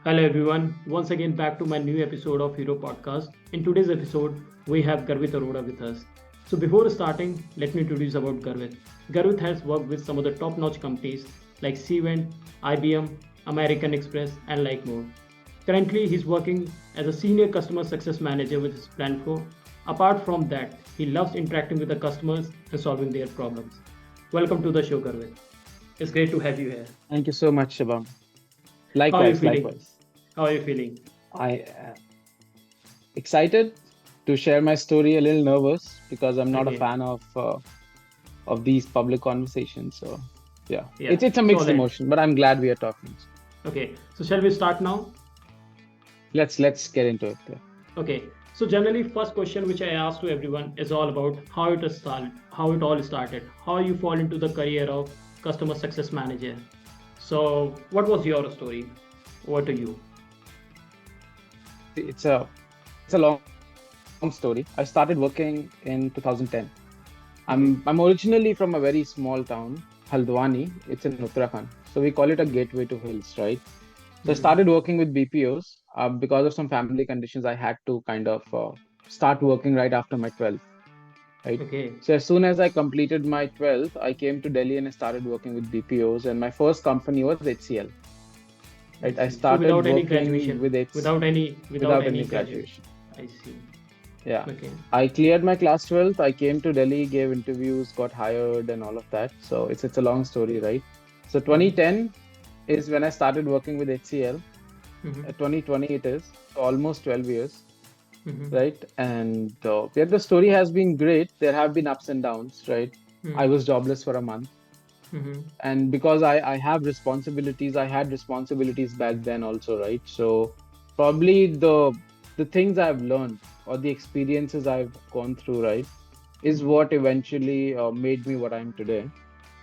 Hello everyone, once again back to my new episode of Hero Podcast. In today's episode, we have Garvit Arora with us. So before starting, let me introduce about Garvit. Garvit has worked with some of the top-notch companies like Cvent, IBM, American Express, and like more. Currently, he's working as a senior customer success manager with his Planco. Apart from that, he loves interacting with the customers and solving their problems. Welcome to the show, Garvit. It's great to have you here. Thank you so much, Shabam. How are you Likewise, feeling? likewise. How are you feeling? I am excited to share my story. A little nervous because I'm not a Okay. fan of these public conversations. So yeah, Yeah. it's a So mixed let emotion, but I'm glad we are talking. okay. So shall we start now? Let's get into it. Yeah. Okay. So generally, first question which I ask to everyone is all about how it all started, how you fall into the career of customer success manager. So what was your story? What to you? It's a long story. I started working in 2010. Okay. I'm originally from a very small town, Haldwani. It's in Uttarakhand. So we call it a gateway to hills, right? So I Hmm. started working with BPOs because of some family conditions. I had to kind of start working right after my 12th, right? Okay. So as soon as I completed my 12th, I came to Delhi and I started working with BPOs. And my first company was HCL, I right? I see. So started without any working graduation, with it without without any any graduation. graduation. I see. Yeah. Okay. I cleared my class 12th. I came to Delhi, gave interviews, got hired, and all of that. So it's a long story, right? So Mm-hmm. 2010 is when I started working with HCL. Mm-hmm. 2020 it is, so almost 12 years, Mm-hmm. right? And yeah, the story has been great. There have been ups and downs, right? I was jobless for a month. Mm-hmm. And because I have responsibilities, I had responsibilities back then also, right? So probably the things I've learned or the experiences I've gone through, right, is Mm-hmm. what eventually made me what I'm today.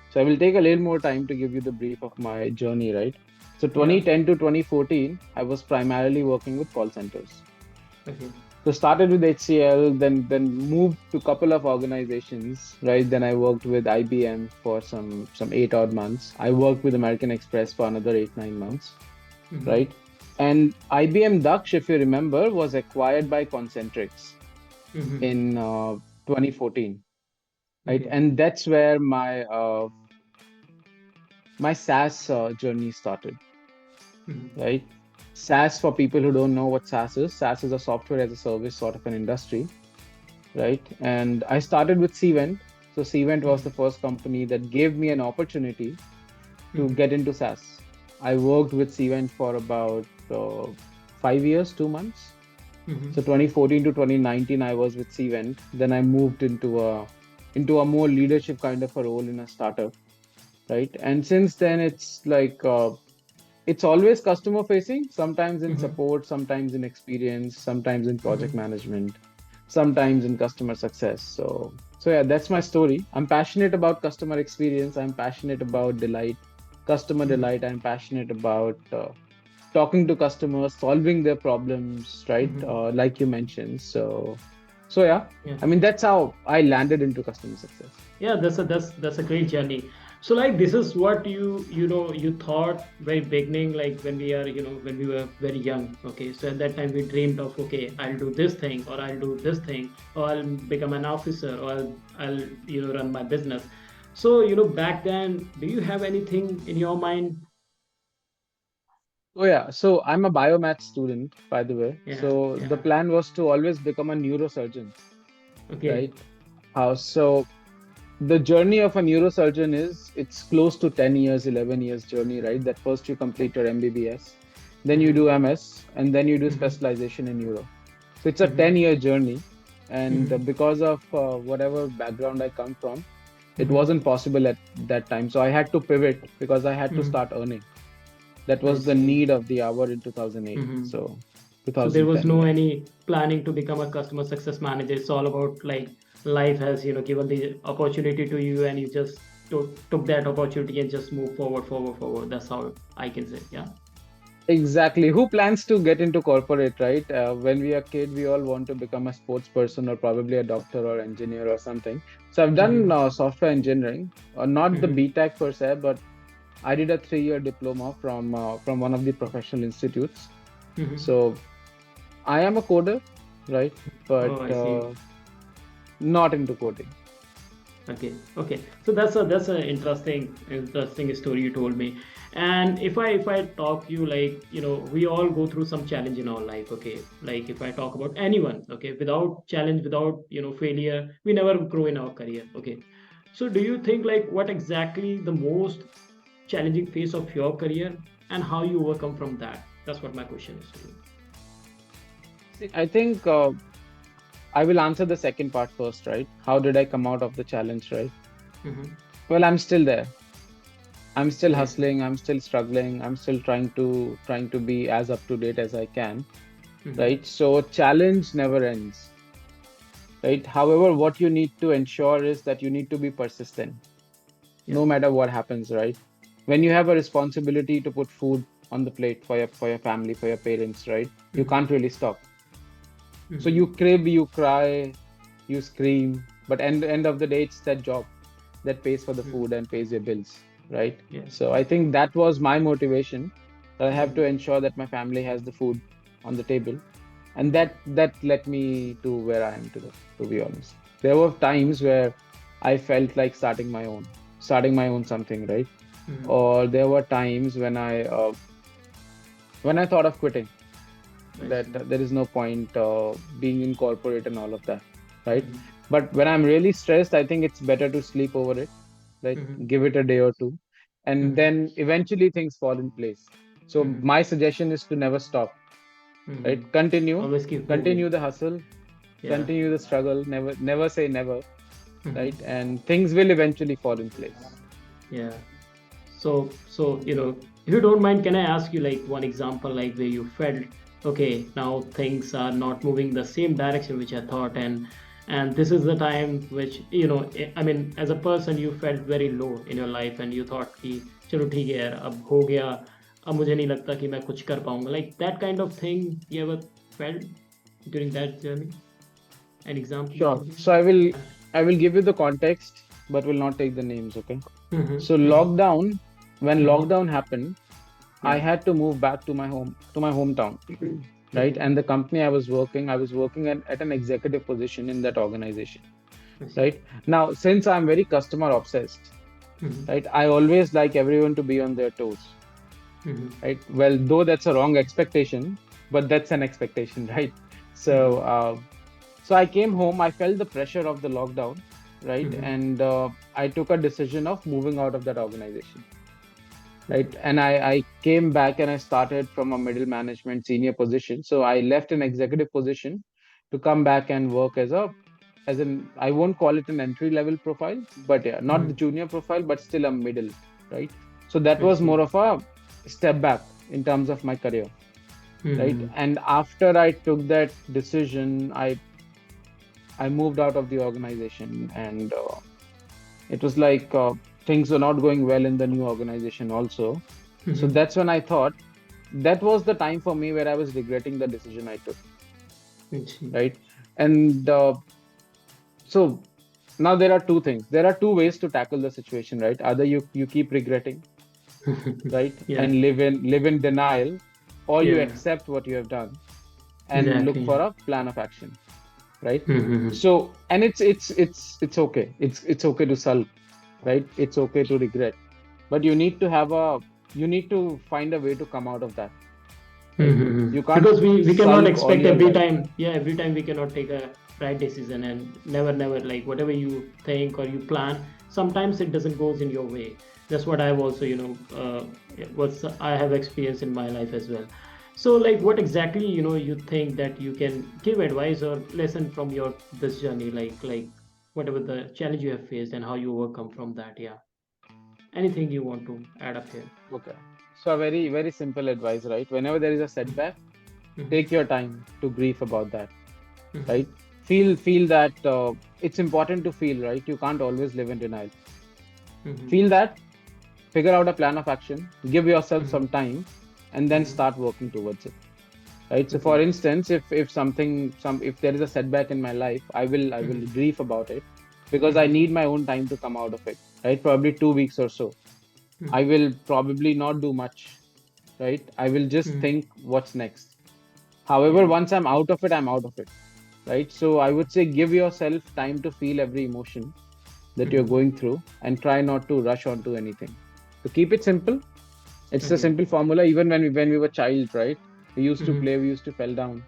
So I will take a little more time to give you the brief of my journey, right? So Yeah. 2010 to 2014, I was primarily working with call centers. Okay. So started with HCL, then moved to a couple of organizations, right? Then I worked with IBM for some 8 odd months. I worked with American Express for another 8 9 months, Mm-hmm. right? And IBM Daksh, if you remember, was acquired by Concentrix Mm-hmm. in 2014, right? Okay. And that's where my SaaS journey started, Mm-hmm. right? SaaS, for people who don't know what SaaS is a software as a service sort of an industry, right? And I started with Cvent. So Cvent was the first company that gave me an opportunity to Mm-hmm. get into SaaS. I worked with Cvent for about 5 years, 2 months. Mm-hmm. So 2014 to 2019, I was with Cvent. Then I moved into a more leadership kind of a role in a startup, right? And since then, it's like it's always customer facing, sometimes in Mm-hmm. support, sometimes in experience, sometimes in project Mm-hmm. management, sometimes in customer success. So yeah, that's my story. I'm passionate about customer experience. I'm passionate about customer Mm-hmm. delight. I'm passionate about talking to customers, solving their problems, right? Mm-hmm. Like you mentioned. So yeah, Yeah. I mean, that's how I landed into customer success. Yeah, that's a great journey. So like this is what you thought very beginning, like when we are when we were very young. Okay, so at that time we dreamed of, okay, I'll do this thing, or I'll do this thing, or I'll become an officer, or I'll run my business. So back then, do you have anything in your mind? Oh yeah, so I'm a biomath student, by the way. Yeah, So the yeah. plan was to always become a neurosurgeon, Okay. right? So the journey of a neurosurgeon is it's close to 10 years, 11 years journey, right? That first you complete your MBBS, then you Mm-hmm. do MS, and then you do Mm-hmm. specialization in neuro. So it's a Mm-hmm. 10-year journey. And Mm-hmm. because of whatever background I come from, it Mm-hmm. wasn't possible at that time. So I had to pivot because I had to Mm-hmm. start earning. That I was the see. need of the hour in 2008. Mm-hmm. So So there was 2010, no yeah. any planning to become a customer success manager. It's all about like life has given the opportunity to you, and you just took that opportunity and just move forward, forward, forward. That's how I can say. Yeah. Exactly. Who plans to get into corporate, right? When we are kid, we all want to become a sports person or probably a doctor or engineer or something. So I've done Mm-hmm. software engineering, not the Mm-hmm. BTech per se, but I did a 3-year diploma from one of the professional institutes. Mm-hmm. So I am a coder, right? But Oh, I see. not into coding. Okay, okay. So that's a interesting story you told me. And if I talk you, like, we all go through some challenge in our life. Okay, like if I talk about anyone, okay, without challenge, without failure, we never grow in our career. Okay. So do you think, like, what exactly the most challenging phase of your career and how you overcome from that? That's what my question is to you. See, I think I will answer the second part first, right? How did I come out of the challenge, right? Mm-hmm. Well, I'm still there. I'm still Okay. hustling, I'm still struggling, I'm still trying to be as up to date as I can, Mm-hmm. right? So challenge never ends, right? However, what you need to ensure is that you need to be persistent Yeah. no matter what happens, right? When you have a responsibility to put food on the plate for your family, for your parents, right? You Mm-hmm. can't really stop. So Mm-hmm. you crib, you cry, you scream, but end of the day, it's that job that pays for the Mm-hmm. food and pays your bills, right? Yeah. So I think that was my motivation, that I have to Mm-hmm. ensure that my family has the food on the table, and that led me to where I am today, to be honest. There were times where I felt like starting my own something, right? Mm-hmm. Or there were times when I thought of quitting, I that see. there is no point being in corporate and all of that, right? Mm-hmm. But when I'm really stressed, I think it's better to sleep over it, right? Mm-hmm. Give it a day or two, and Mm-hmm. then eventually things fall in place. So Mm-hmm. my suggestion is to never stop, Mm-hmm. right? Continue, Always keep moving. continue the hustle, Yeah. continue the struggle, never say never, right? Mm-hmm. And things will eventually fall in place. Yeah. So, if you don't mind, can I ask you like one example, like where you felt, okay, now things are not moving the same direction which I thought, and this is the time which, I mean, as a person, you felt very low in your life, and you thought कि चलो ठीक है यार, अब हो गया, अब मुझे नहीं लगता कि मैं कुछ कर पाऊंगा, like that kind of thing you ever felt during that journey? An example you Sure. can give So me? I will give you the context, but will not take the names, okay? Mm-hmm. So Mm-hmm. when Mm-hmm. lockdown happened, I Yeah. had to move back to my hometown, right? Mm-hmm. And the company I was working at an executive position in that organization, I see. right? Now, since I'm very customer obsessed, Mm-hmm. right, I always like everyone to be on their toes, Mm-hmm. right? Well, though that's a wrong expectation, but that's an expectation, right? So, Mm-hmm. so I came home, I felt the pressure of the lockdown, right? Mm-hmm. And I took a decision of moving out of that organization, Okay. right? And I came back and I started from a middle management senior position. So I left an executive position to come back and work as an, I won't call it an entry level profile, but yeah, not the Mm-hmm. junior profile, but still a middle, right? So that I was see. more of a step back in terms of my career, right? Mm-hmm. And after I took that decision, I moved out of the organization, and it was like things were not going well in the new organization also. So Mm-hmm. that's when I thought that was the time for me where I was regretting the decision I took, I see. right? And so now there are two things. There are two ways to tackle the situation, right? Either you keep regretting, right, Yeah. and live in denial, or you Yeah. accept what you have done and look Exactly. for a plan of action, right? Mm-hmm. So, and it's okay. It's okay to sulk, right? It's okay to regret, but you need to find a way to come out of that, right? Mm-hmm. You can't Because we cannot sulk all expect your every life. time. Yeah, every time we cannot take a right decision, and never like whatever you think or you plan. Sometimes it doesn't goes in your way. That's what I've also what I have experienced in my life as well. So like, what exactly you think that you can give advice or lesson from your this journey, like whatever the challenge you have faced and how you overcome from that. Yeah, anything you want to add up here? Okay. So a very, very simple advice, right? Whenever there is a setback, Mm-hmm. take your time to grieve about that, Mm-hmm. right? Feel that it's important to feel, right? You can't always live in denial. Mm-hmm. Feel that, figure out a plan of action, give yourself Mm-hmm. some time, and then Mm-hmm. start working towards it, right? So Okay. for instance, if there is a setback in my life, I will Mm-hmm. grieve about it because I Mm-hmm. need my own time to come out of it, right? Probably 2 weeks or so. I Mm-hmm. will probably not do much, right? I will just Mm-hmm. think what's next. However, Yeah. once I'm out of it, I'm out of it, right? So I would say give yourself time to feel every emotion that you're Mm-hmm. going through and try not to rush onto anything. So keep it simple. It's a Okay. simple formula. Even when we were child, right? We used to Mm-hmm. play, we used to fell down.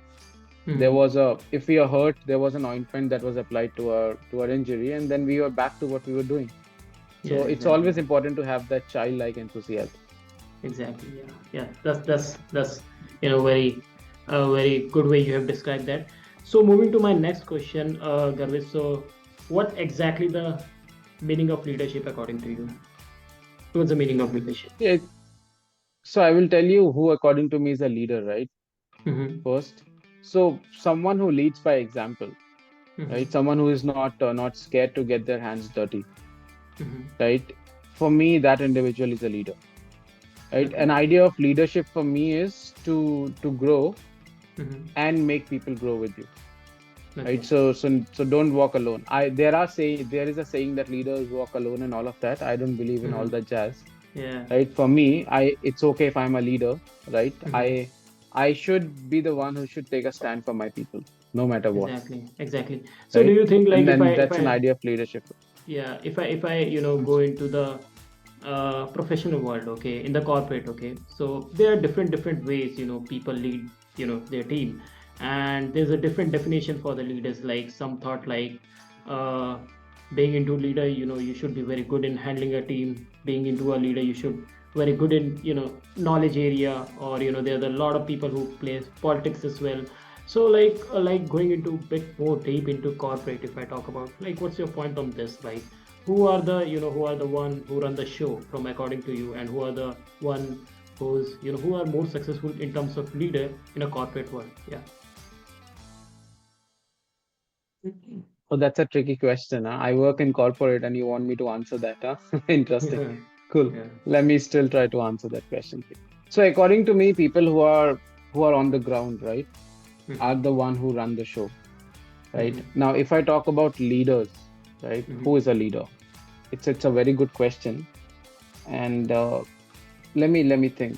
There Mm-hmm. was a if we are hurt, there was an ointment that was applied to our injury, and then we were back to what we were doing. Yeah, So it's exactly. always important to have that childlike enthusiasm. Exactly. Yeah. Yeah. That's very very good way you have described that. So moving to my next question, Garvit. So, what exactly the meaning of leadership according to you? What's the meaning of leadership? Yeah. So I will tell you who, according to me, is a leader, right? Mm-hmm. First, so someone who leads by example, right? Mm-hmm. Someone who is not scared to get their hands dirty, Mm-hmm. right? For me, that individual is a leader, right? An Okay. idea of leadership for me is to grow Mm-hmm. and make people grow with you, right? Okay. So don't walk alone. There is a saying that leaders walk alone and all of that. I don't believe in all Mm-hmm. that jazz, Yeah. right? For me, I it's okay if I'm a leader, right? Mm-hmm. I should be the one who should take a stand for my people, no matter what, Exactly. Exactly. So, do right? you think like And if I then if that's an I idea of leadership. yeah if I go into the professional world, okay, in the corporate, okay, so there are different ways people lead their team, and there's a different definition for the leaders. Like some thought like uh, being into leader, you should be very good in handling a team. Being into a leader, you should very good in knowledge area, or there are a lot of people who play politics as well. So like going into bit more deep into corporate, if I talk about, like, what's your point on this? Like, who are the one who run the show from according to you, and who are the one who are more successful in terms of leader in a corporate world? Yeah. Oh, that's a tricky question. Huh? I work in corporate and you want me to answer that, huh? Interesting. Yeah. Cool. Yeah. Let me still try to answer that question. So according to me, people who are on the ground, right, are Mm-hmm. the one who run the show, right? Mm-hmm. Now, if I talk about leaders, right, who Mm-hmm. is a leader? It's a very good question. And let me think.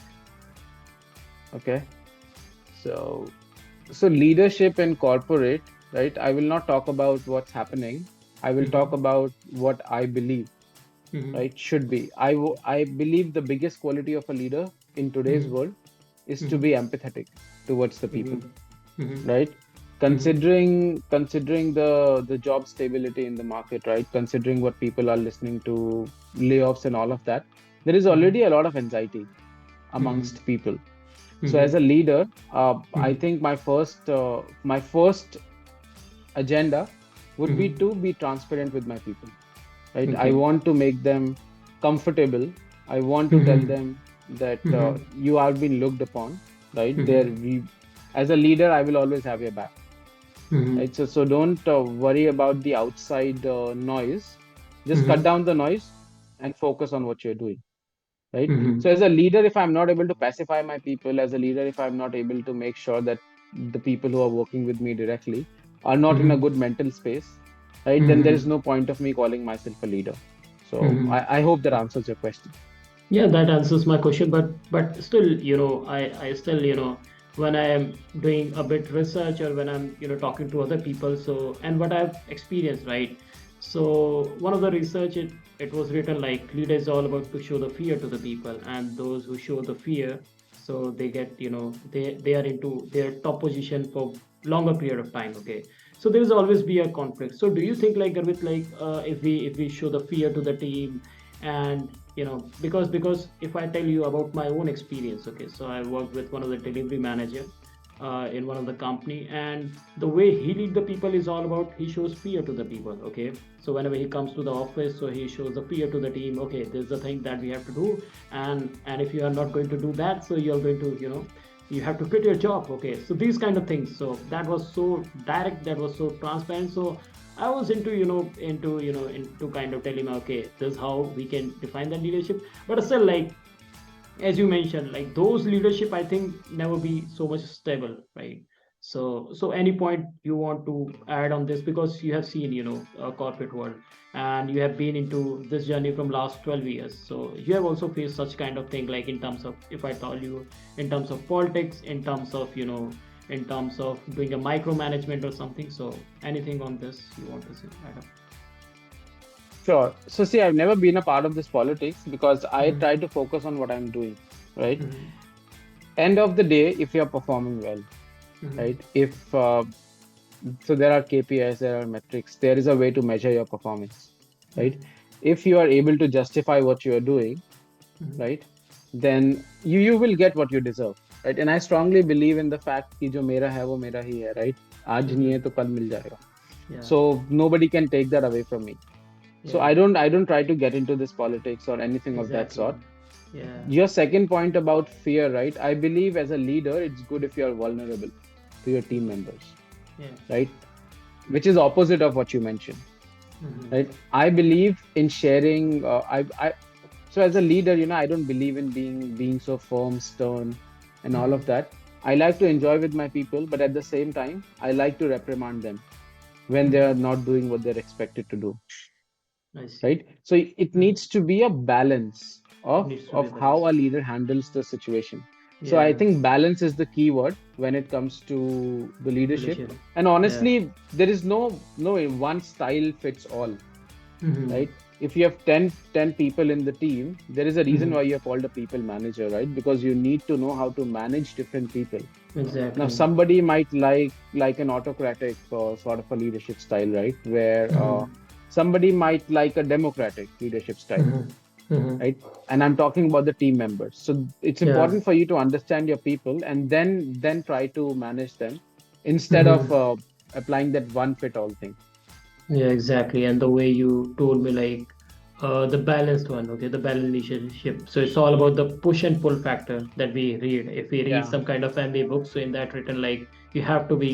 Okay. So leadership in corporate, right? I will not talk about what's happening. I will talk Mm-hmm. about what I believe, Mm-hmm. right? Should be. I believe the biggest quality of a leader in today's Mm-hmm. world is to Mm-hmm. be empathetic towards the people, Mm-hmm. right? Mm-hmm. Considering the job stability in the market, right? Considering what people are listening to, layoffs and all of that, there is already Mm-hmm. a lot of anxiety Mm-hmm. amongst people. So as Mm-hmm. a leader, I Mm-hmm. think my first agenda would be Mm-hmm. to be transparent with my people, right? I Okay. want to make them comfortable. I want to tell Mm-hmm. them that Mm-hmm. you are being looked upon, right? Mm-hmm. As a leader, I will always have your back, right? Mm-hmm. So don't worry about the outside noise. Just cut Mm-hmm. down the noise and focus on what you're doing, right? So Mm-hmm. as a leader, if I'm not able to pacify my people, as a leader, if I'm not able to make sure that the people who are working with me directly are not in a Mm-hmm. good mental space, right, then there is Mm-hmm. no point of me calling myself a leader. So Mm-hmm. I hope that answers your question. Yeah, that answers my question, but still, I still, when I am doing a bit research, or when I'm, talking to other people, so, and what I've experienced, right? So one of the research, it was written like leader is all about to show the fear to the people, and those who show the fear, so they get, they are into their top position for longer period of time. Okay, so there is always be a conflict. So do you think like Garvit, like if we show the fear to the team, and because if I tell you about my own experience, okay, so I worked with one of the delivery manager in one of the company, and the way he lead the people is all about he shows fear to the people. Okay, so whenever he comes to the office, so he shows the fear to the team. Okay, this is the thing that we have to do, and if you are not going to do that, so you're going to you have to quit your job. Okay, so these kind of things, so that was so direct, that was so transparent. So I was into kind of telling him, okay, this is how we can define that leadership. But still, like as you mentioned, like those leadership, I think never be so much stable, right? So any point you want to add on this, because you have seen, corporate world, and you have been into this journey from last 12 years. So you have also faced such kind of thing, like in terms of, if I tell you, in terms of politics, in terms of, in terms of doing a micromanagement or something. So anything on this you want to say, Adam? Sure. So see, I've never been a part of this politics because I Mm-hmm. try to focus on what I'm doing, right? Mm-hmm. End of the day, if you're performing well, Mm-hmm. right? If so there are KPIs, there are metrics, there is a way to measure your performance, right? Mm-hmm. If you are able to justify what you are doing, Mm-hmm. right, then you will get what you deserve, right? And I strongly believe in the fact कि जो मेरा है वो मेरा ही है, right? आज नहीं Mm-hmm. है तो कल मिल जाएगा. Yeah. So nobody can take that away from me. So Yeah. I don't try to get into this politics or anything of that Exactly. sort. Yeah. Your second point about fear, right? I believe as a leader, it's good if you're vulnerable to your team members, Yeah. right? Which is opposite of what you mentioned, Mm-hmm. right? I believe in sharing. So as a leader, I don't believe in being so firm, stern, and all of Mm-hmm. that. I like to enjoy with my people, but at the same time, I like to reprimand them when they are Mm-hmm. not doing what they're expected to do, I see. right? So it Mm-hmm. needs to be a balance It of needs to be of balanced. how a leader handles the situation. So I Yeah. think balance is the key word when it comes to the leadership. Relation. And Yeah. honestly, there is no one style fits all, Mm-hmm. right? If you have ten people in the team, there is a reason Mm-hmm. why you're called a people manager, right? Because you need to know how to manage different people. Now, Exactly. somebody might like an autocratic sort of a leadership style, right? Where Mm-hmm. somebody might like a democratic leadership style, Mm-hmm. Mm-hmm. right? And I'm talking about the team members. So it's Yeah. important for you to understand your people and then try to manage them instead of Mm-hmm. applying that one fit all thing. Yeah, exactly. And the way you told me, like, the balanced one, okay, the balanced relationship. So it's all about the push and pull factor that we read. If we read Yeah. some kind of MBA book, so in that written, like, you have to be,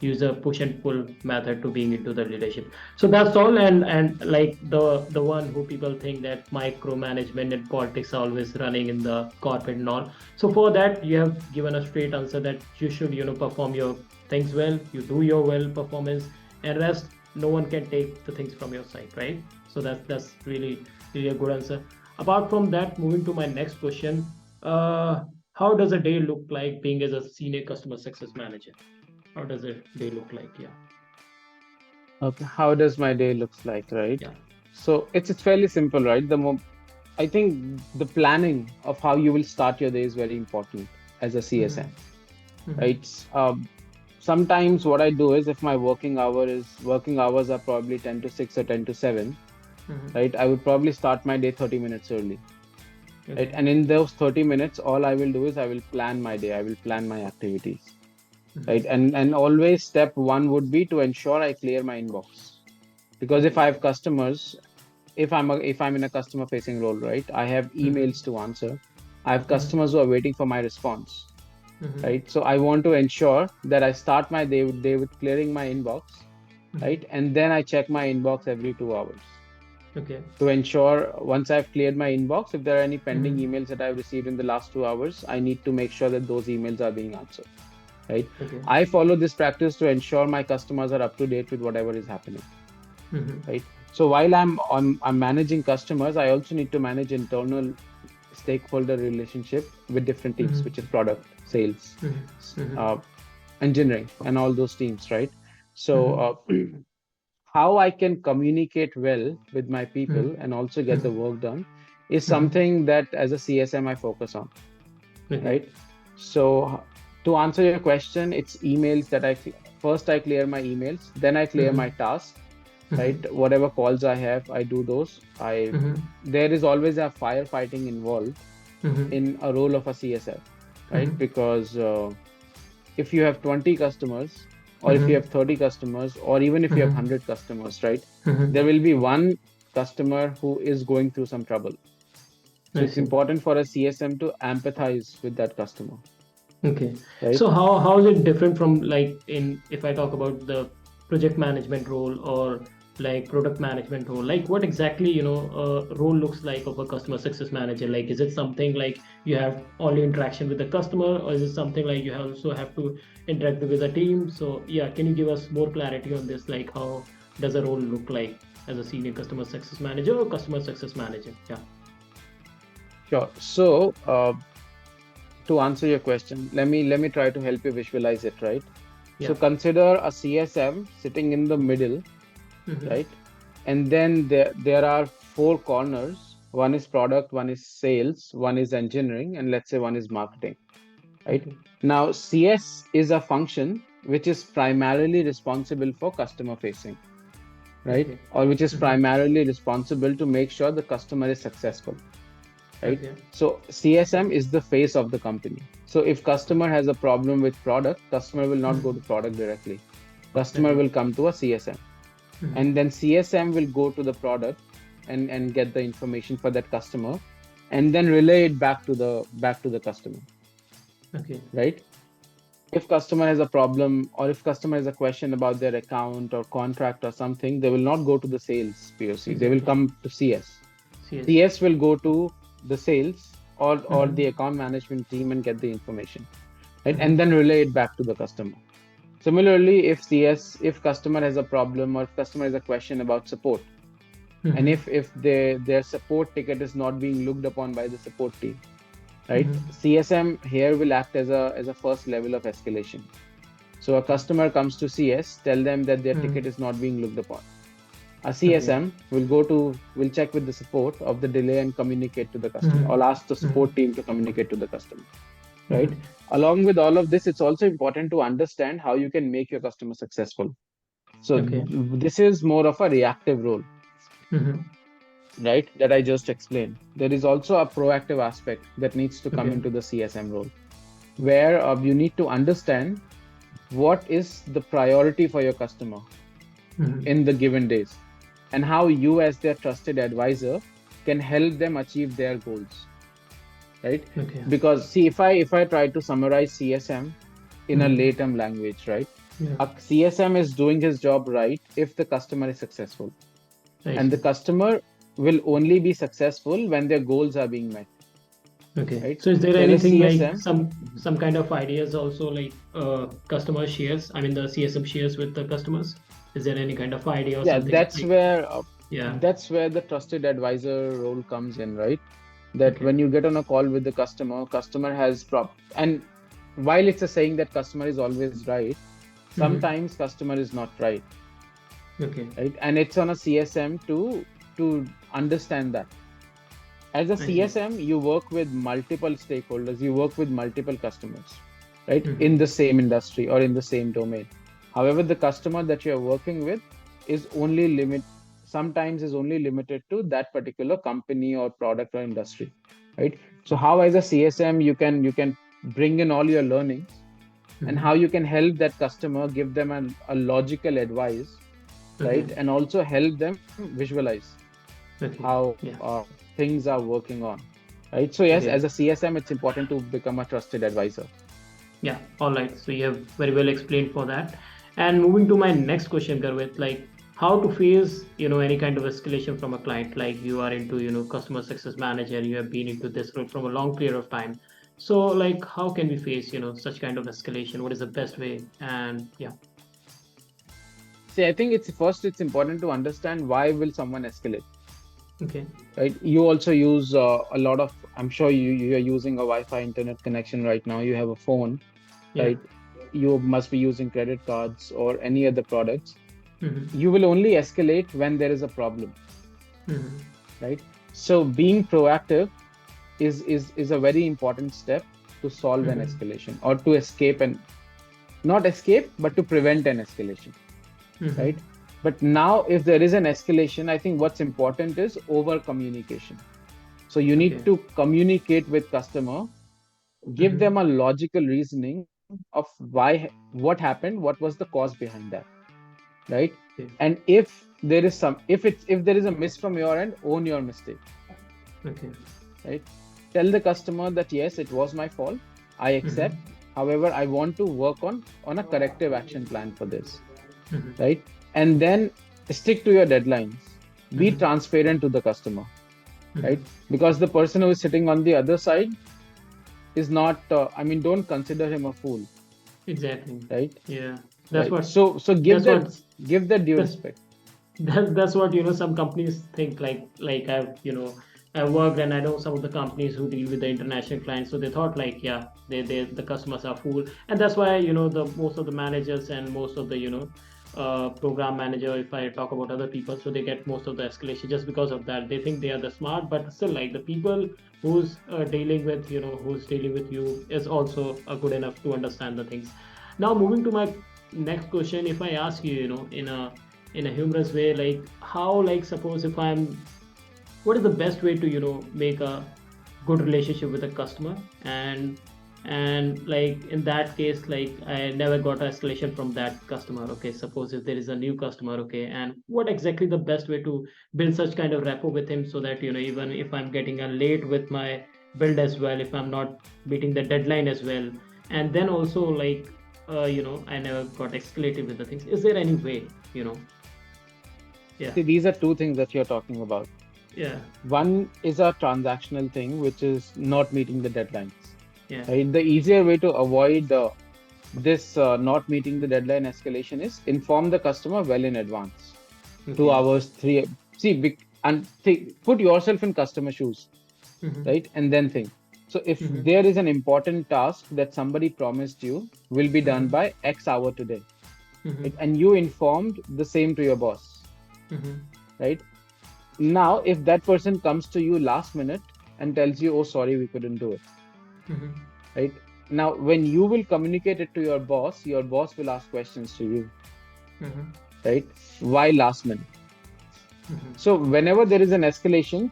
use a push and pull method to being into the leadership. So that's all. And like the one who people think that micromanagement and politics are always running in the corporate and all. So for that, you have given a straight answer that you should, perform your things well, you do your well performance, and rest no one can take the things from your side, right? So that's really a good answer. Apart from that, moving to my next question, uh how does a day look like being as a senior customer success manager? How does a day look like? Yeah. Okay. How does my day looks like, right? Yeah. So it's fairly simple, right? I think the planning of how you will start your day is very important as a Mm-hmm. CSM, Mm-hmm. right? Sometimes what I do is if my working hours are probably 10 to 6 or 10 to 7, Mm-hmm. right? I would probably start my day 30 minutes early, right? Okay. And in those 30 minutes, all I will do is I will plan my day. I will plan my activities, right? Mm-hmm. And always step one would be to ensure I clear my inbox. Because if Okay. I have customers, if I'm in a customer facing role, right? I have Mm-hmm. emails to answer. I have Mm-hmm. customers who are waiting for my response, Mm-hmm. right? So I want to ensure that I start my day with clearing my inbox, right? Mm-hmm. And then I check my inbox every 2 hours Okay. to ensure once I've cleared my inbox, if there are any pending Mm-hmm. emails that I've received in the last 2 hours, I need to make sure that those emails are being answered, right? Okay. I follow this practice to ensure my customers are up to date with whatever is happening, Mm-hmm. right? So while I'm managing customers, I also need to manage internal stakeholder relationship with different teams, which is Mm-hmm. product, sales, Mm-hmm. uh, engineering, and all those teams, right? So Mm-hmm. how I can communicate well with my people Mm-hmm. and also get the work done is Mm-hmm. something that as a CSM I focus on, Okay. right? So to answer your question, it's emails that first I clear my emails, then I clear my Mm-hmm. tasks, right? Mm-hmm. Whatever calls I have, I do those. I Mm-hmm. There is always a firefighting involved Mm-hmm. in a role of a CSM, right? Mm-hmm. Because if you have 20 customers, or if you Mm-hmm. have 30 customers, or even if you have Mm-hmm. 100 customers, right? There Mm-hmm. will be one customer who is going through some trouble. So I it's see. important for a CSM to empathize with that customer, Okay. right? So how is it different from, like, in, if I talk about the project management role, or like product management role? Like what exactly, role looks like of a customer success manager? Like is it something like you have only interaction with the customer, or is it something like you also have to interact with the team? So yeah, can you give us more clarity on this? Like how does a role look like as a senior customer success manager or customer success manager? Yeah. Sure. So, to answer your question, let me try to help you visualize it, right? So Yeah. consider a CSM sitting in the middle, Mm-hmm. right? And then there are four corners. One is product, one is sales, one is engineering, and let's say one is marketing, right? Okay. Now, CS is a function which is primarily responsible for customer facing, right? Okay. Or which is Mm-hmm. primarily responsible to make sure the customer is successful, right? Okay. So CSM is the face of the company. So if customer has a problem with product, customer will not go to Mm-hmm. product directly. Customer Okay. will come to a CSM, and Mm-hmm. then CSM will go to the product and get the information for that customer, and then relay it back to the customer, Okay. right? If customer has a problem or if customer has a question about their account or contract or something, they will not go to the sales POC. They will Exactly. come to CS. CS. CS will go to the sales or the Mm-hmm. account management team and get the information, right? And Mm-hmm. then relay it back to the customer. Similarly, if customer has a problem or if customer has a question about support, and Mm-hmm. if their support ticket is not being looked upon by the support team, right? Mm-hmm. CSM here will act as a first level of escalation. So a customer comes to CS, tell them that their ticket is Mm-hmm. not being looked upon. A Okay. CSM will check with the support of the delay and communicate to the customer, or ask the Mm-hmm. support Mm-hmm. team to communicate to the customer, right? Mm-hmm. Along with all of this, it's also important to understand how you can make your customer successful. So Okay. this is more of a reactive role, Mm-hmm. right? That I just explained. There is also a proactive aspect that needs to come Okay. into the CSM role, where you need to understand what is the priority for your customer Mm-hmm. in the given days, and how you as their trusted advisor can help them achieve their goals, right? Okay. Because see, if I try to summarize CSM in a Mm-hmm. lay term language, right? Yeah. A CSM is doing his job right if the customer is successful, I and the see. customer will only be successful when their goals are being met, Okay. right? So is there So as a anything like CSM, some kind of ideas also like customer shares? I mean the CSM shares with the customers. Is there any kind of idea or yeah, something like? Yeah. that's where the trusted advisor role comes in, right? That Okay. when you get on a call with the customer has and while it's a saying that customer is always right, Mm-hmm. sometimes customer is not right, Okay. right? And it's on a CSM to understand that. As a I see. CSM, you work with multiple stakeholders, you work with multiple customers, right? In Mm-hmm. the same industry or in the same domain. However, the customer that you're working with is only limit sometimes is only limited to that particular company or product or industry, right? So how as a CSM you can bring in all your learnings, and Mm-hmm. how you can help that customer, give them a logical advice, Okay. right? And also help them visualize Okay. how Yeah. things are working on, right? So yes, Okay. as a CSM, it's important to become a trusted advisor. Yeah, all right. So you have very well explained for that. And moving to my next question, Garvit, like how to face, any kind of escalation from a client, like you are into, customer success manager, you have been into this role from a long period of time. So like how can we face, such kind of escalation? What is the best way? And yeah. See, I think it's important to understand why will someone escalate, Okay. right? You also use a lot of, I'm sure you are using a Wi-Fi internet connection right now. You have a phone, Yeah. right? You must be using credit cards or any other products. Mm-hmm. You will only escalate when there is a problem, Mm-hmm. right? So being proactive is a very important step to solve an Mm-hmm. escalation, or to escape and not escape, but to prevent an escalation, Mm-hmm. right? But now, if there is an escalation, I think what's important is over communication. So you need Okay. to communicate with customer, give them a Mm-hmm. logical reasoning of what happened, what was the cause behind that, right? Okay. And if there is a miss from your end, own your mistake, Okay. right? Tell the customer that yes, it was my fault, I accept. Mm-hmm. However, I want to work on a corrective action plan for this, Mm-hmm. right? And then stick to your deadlines, be Mm-hmm. transparent to the customer, Mm-hmm. right? Because the person who is sitting on the other side is not, I mean, don't consider him a fool, Exactly. right? Yeah. That's Right. what. So That's what. give that due That's respect. that's what some companies think. Like I worked, and I know some of the companies who deal with the international clients, so they thought like, yeah, they the customers are fool, and that's why the most of the managers and most of the program manager, if I talk about other people, so they get most of the escalation just because of that. They think they are the smart, but still, like, the people who's dealing with you is also good enough to understand the things. Now, moving to my next question, if I ask you, in a humorous way, like, how, like, suppose if I'm what is the best way to make a good relationship with a customer, and like, in that case, like, I never got an escalation from that customer. Okay, suppose if there is a new customer, okay, and what exactly the best way to build such kind of rapport with him, so that even if I'm getting a late with my build as well, if I'm not meeting the deadline as well, and then also, like, I never got escalated with the things. Is there any way? Yeah. See, these are two things that you're talking about. Yeah. One is a transactional thing, which is not meeting the deadlines. Yeah. Right? The easier way to avoid this not meeting the deadline escalation is inform the customer well in advance. Two Okay. hours, three. See, and put yourself in customer shoes, Mm-hmm. right? And then think. So if Mm-hmm. there is an important task that somebody promised you will be done Mm-hmm. by X hour today, Mm-hmm. right? And you informed the same to your boss, Mm-hmm. right? Now, if that person comes to you last minute and tells you, "Oh, sorry, we couldn't do it," Mm-hmm. right? Now, when you will communicate it to your boss will ask questions to you, Mm-hmm. right? Why last minute? Mm-hmm. So, whenever there is an escalation,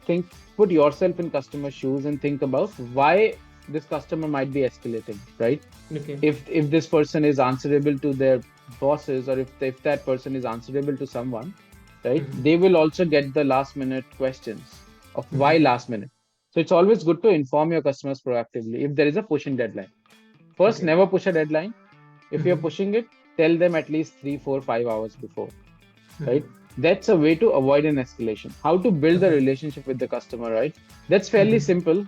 put yourself in customer shoes and think about why this customer might be escalating, right? Okay. If this person is answerable to their bosses, or if that person is answerable to someone, right? Mm-hmm. They will also get the last minute questions of why Mm-hmm. last minute. So it's always good to inform your customers proactively if there is a pushing deadline. First, Okay. never push a deadline. If you're Mm-hmm. pushing it, tell them at least 3, 4, 5 hours before, Mm-hmm. right? That's a way to avoid an escalation. How to build the Okay. relationship with the customer, right? That's fairly Mm-hmm. simple.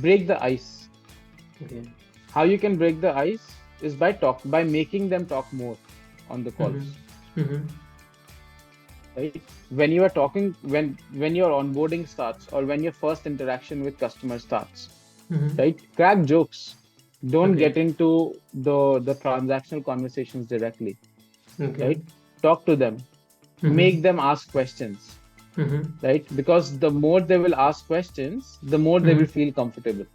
Break the ice. Okay. How you can break the ice is by making them talk more on the Mm-hmm. calls, Mm-hmm. right? When you are talking, when your onboarding starts or when your first interaction with customer starts, Mm-hmm. right? Crack jokes. Don't Okay. get into the transactional conversations directly, Okay. right? Talk to them, make Mm-hmm. them ask questions, Mm-hmm. right? Because the more they will ask questions, the more they will Mm-hmm. feel comfortable.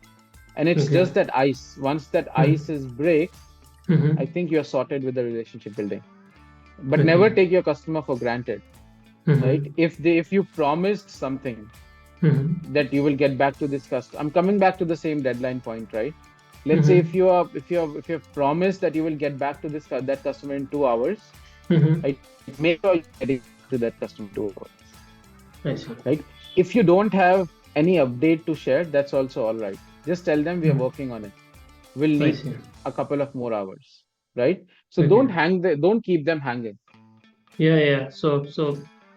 And it's Okay. just that ice. Once that ice Mm-hmm. is break, I Mm-hmm. think you're sorted with the relationship building. But never Okay. take your customer for granted, right? Mm-hmm. If you promised something Mm-hmm. that you will get back to this customer, I'm coming back to the same deadline point, right? Let's say Mm-hmm. if you have promised that you will get back to that customer in 2 hours, Mm-hmm. right? Make sure you're getting back to that customer in 2 hours, I see. right? If you don't have any update to share, that's also all right. Just tell them we are Mm-hmm. working on it. We'll I need see. a couple of more hours, right? So Okay. don't keep them hanging. Yeah, yeah. So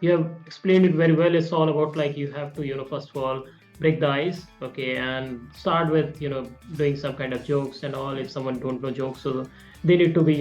you have explained it very well. It's all about, like, you have to, first of all, break the ice, okay, and start with, doing some kind of jokes and all. If someone don't know jokes, so they need to be,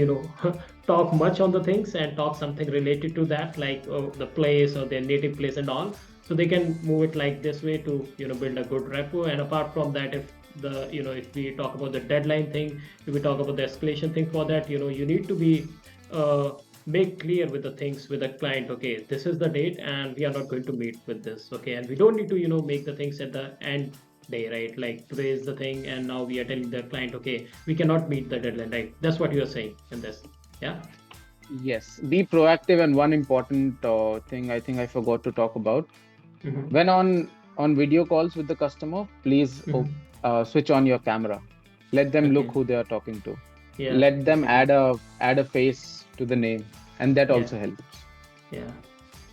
talk much on the things and talk something related to that, like, the place or their native place and all. So they can move it like this way to, build a good rapport. And apart from that, if we talk about the deadline thing, if we talk about the escalation thing, for that, you need to be uh, make clear with the things with the client. Okay, this is the date and we are not going to meet with this. Okay, and we don't need to make the things at the end day, right? Like, today is the thing and now we are telling the client, okay, we cannot meet the deadline, right? That's what you are saying in this. Yeah. Yes, be proactive. And one important thing I think I forgot to talk about, Mm-hmm. when on video calls with the customer, please Mm-hmm. switch on your camera. Let them look Okay. who they are talking to. Yeah, Let them exactly. add a face to the name, and that Yeah. also helps. Yeah.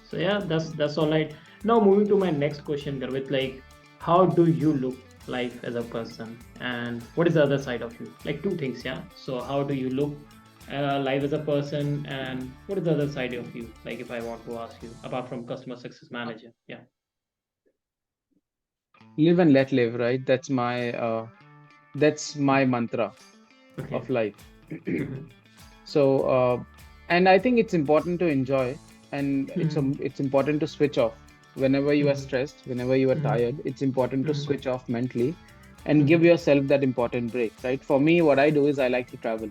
So yeah, that's all right. Now, moving to my next question, Garvit, like, how do you look life as a person, and what is the other side of you? Like, two things, yeah. So how do you look life as a person, and what is the other side of you? Like, if I want to ask you, apart from customer success manager, yeah. Live and let live, right? That's my mantra Okay. of life. Mm-hmm. So, and I think it's important to enjoy, and Mm-hmm. it's important to switch off whenever you are Mm-hmm. stressed, whenever you are Mm-hmm. tired. It's important to Mm-hmm. switch off mentally and give Mm-hmm. yourself that important break, right? For me, what I do is I like to travel.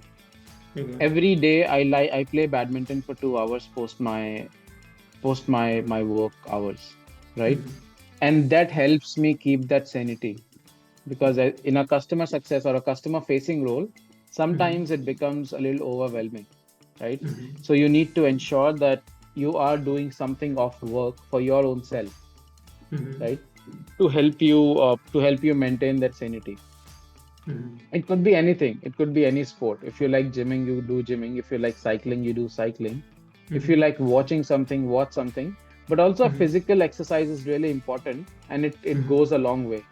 Mm-hmm. Every day, I play badminton for 2 hours post my work hours, right? Mm-hmm. And that helps me keep that sanity because in a customer success or a customer facing role, sometimes Mm-hmm. it becomes a little overwhelming, right? Mm-hmm. So you need to ensure that you are doing something of work for your own self, Mm-hmm. right? To help you maintain that sanity. Mm-hmm. It could be anything. It could be any sport. If you like gymming, you do gymming. If you like cycling, you do cycling. If you Mm-hmm. like watching something, watch something. But also Mm-hmm. physical exercise is really important and it Mm-hmm. goes a long way,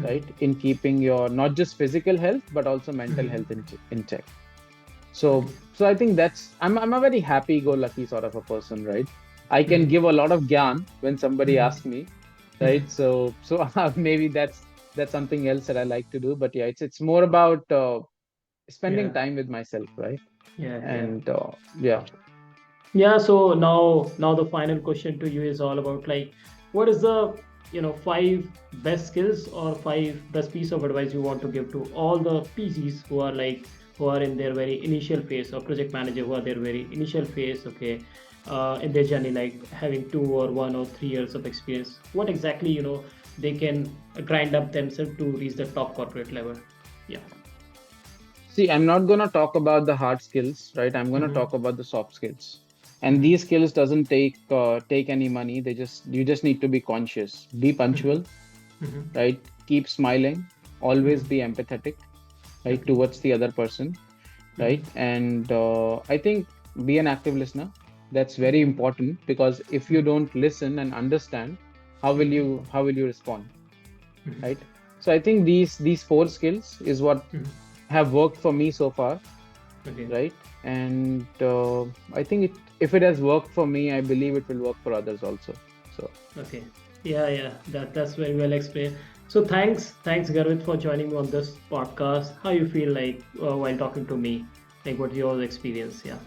right? In keeping your not just physical health, but also mental Mm-hmm. health in check. So, Okay. so I think I'm a very happy-go-lucky sort of a person, right? I can Mm-hmm. give a lot of gyan when somebody asks me, Mm-hmm. right? So maybe that's something else that I like to do. But yeah, it's more about spending Yeah. time with myself, right? Yeah. Yeah. And yeah. Yeah, so now the final question to you is all about like what is the five best skills or five best piece of advice you want to give to all the PCs who are in their very initial phase, or project manager who are their very initial phase, okay, in their journey, like having 2 or 1 or 3 years of experience. What exactly they can grind up themselves to reach the top corporate level? Yeah. See, I'm not gonna talk about the hard skills, right? I'm gonna Mm-hmm. talk about the soft skills. And Mm-hmm. these skills doesn't take any money. You just need to be conscious, be Mm-hmm. punctual, Mm-hmm. right? Keep smiling, always be Mm-hmm. empathetic, right, Okay. towards the other person, right? Mm-hmm. And I think be an active listener. That's very Okay. important because if you Mm-hmm. don't listen and understand, Mm-hmm. how will you respond, Mm-hmm. right? So I think these four skills is what Mm-hmm. have worked for me so far, Okay. right? And I think if it has worked for me, I believe it will work for others also. So Okay. Yeah, yeah. That's very well explained. So thanks, Garvit, for joining me on this podcast. How you feel like while talking to me? Like, what's your experience? Yeah.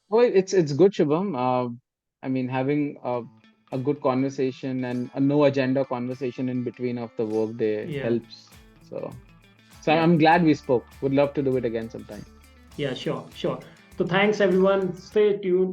well, it's good, Shubham. I mean, having a good conversation and a no agenda conversation in between of the work day Yeah. helps. So Yeah. I'm glad we spoke. Would love to do it again sometime. Yeah. Sure. Sure. So thanks, everyone. Stay tuned.